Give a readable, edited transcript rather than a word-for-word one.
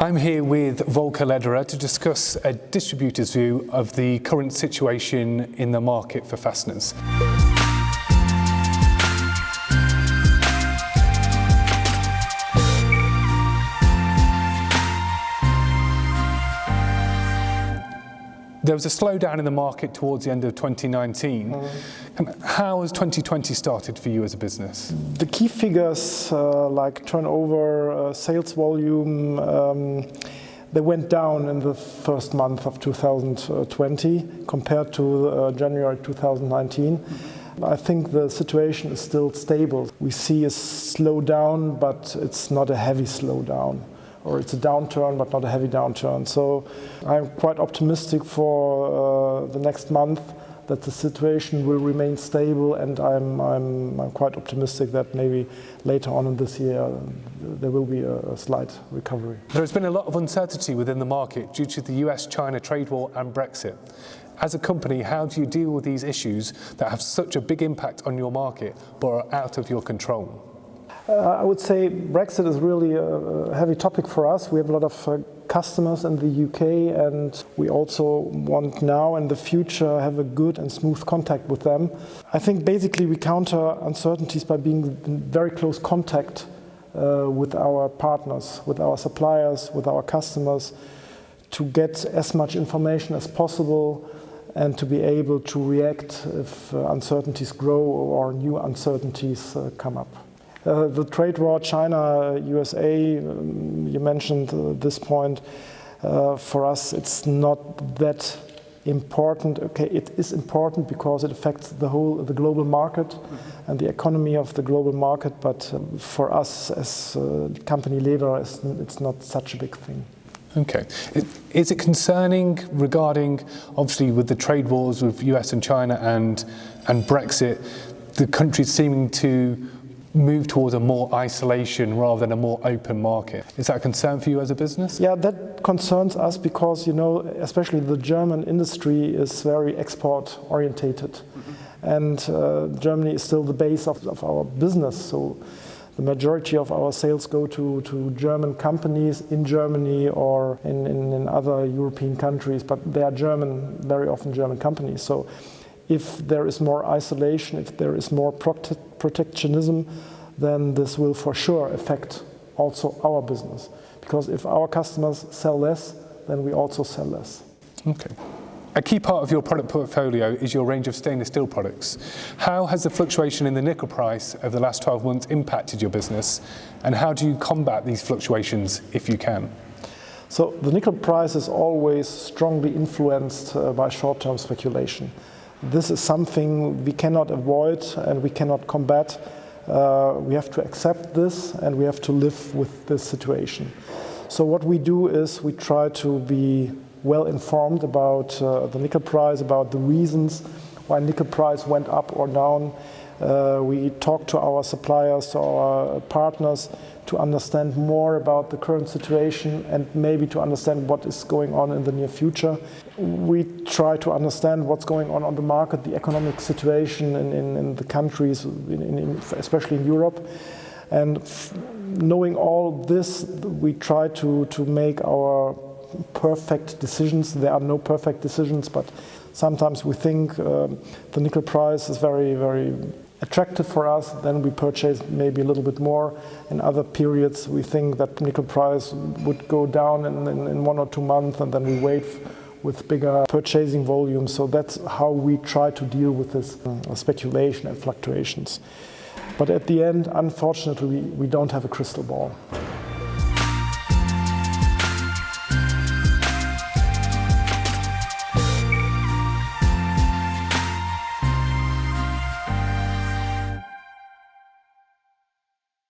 I'm here with Volker Lederer to discuss a distributor's view of the current situation in the market for fasteners. There was a slowdown in the market towards the end of 2019. How has 2020 started for you as a business? The key figures like turnover, sales volume, they went down in the first month of 2020 compared to January 2019. I think the situation is still stable. We see a slowdown, but it's not a heavy slowdown. Or it's a downturn, but not a heavy downturn. So I'm quite optimistic for the next month that the situation will remain stable, and I'm quite optimistic that maybe later on in this year there will be a slight recovery. There has been a lot of uncertainty within the market due to the US-China trade war and Brexit. As a company, how do you deal with these issues that have such a big impact on your market but are out of your control? I would say Brexit is really a heavy topic for us. We have a lot of customers in the UK, and we also want now in the future have a good and smooth contact with them. I think basically we counter uncertainties by being in very close contact with our partners, with our suppliers, with our customers, to get as much information as possible and to be able to react if uncertainties grow or new uncertainties come up. The trade war, China, USA, you mentioned this point. For us, it's not that important. Okay, it is important because it affects the global market and the economy of the global market. But for us, as company Lederer, it's not such a big thing. Okay. Is it concerning regarding, obviously, with the trade wars with US and China and Brexit, the countries seeming to move towards a more isolation rather than a more open market? Is that a concern for you as a business? Yeah, that concerns us because, especially the German industry is very export orientated. And Germany is still the base of our business. So the majority of our sales go to German companies in Germany or in other European countries, but they are very often German companies. So if there is more isolation, if there is more protectionism, then this will for sure affect also our business. Because if our customers sell less, then we also sell less. Okay. A key part of your product portfolio is your range of stainless steel products. How has the fluctuation in the nickel price over the last 12 months impacted your business, and how do you combat these fluctuations if you can? So the nickel price is always strongly influenced by short-term speculation. This is something we cannot avoid and we cannot combat. We have to accept this and we have to live with this situation. So what we do is we try to be well informed about the nickel price, about the reasons why nickel price went up or down. We talk to our suppliers, to our partners, to understand more about the current situation and maybe to understand what is going on in the near future. We try to understand what's going on the market, the economic situation in the countries, especially in Europe. And knowing all this, we try to make our perfect decisions. There are no perfect decisions, but sometimes we think the nickel price is very, very attractive for us, then we purchase maybe a little bit more. In other periods, we think that nickel price would go down in 1 or 2 months, and then we wait with bigger purchasing volumes. So that's how we try to deal with this speculation and fluctuations. But at the end, unfortunately, we don't have a crystal ball.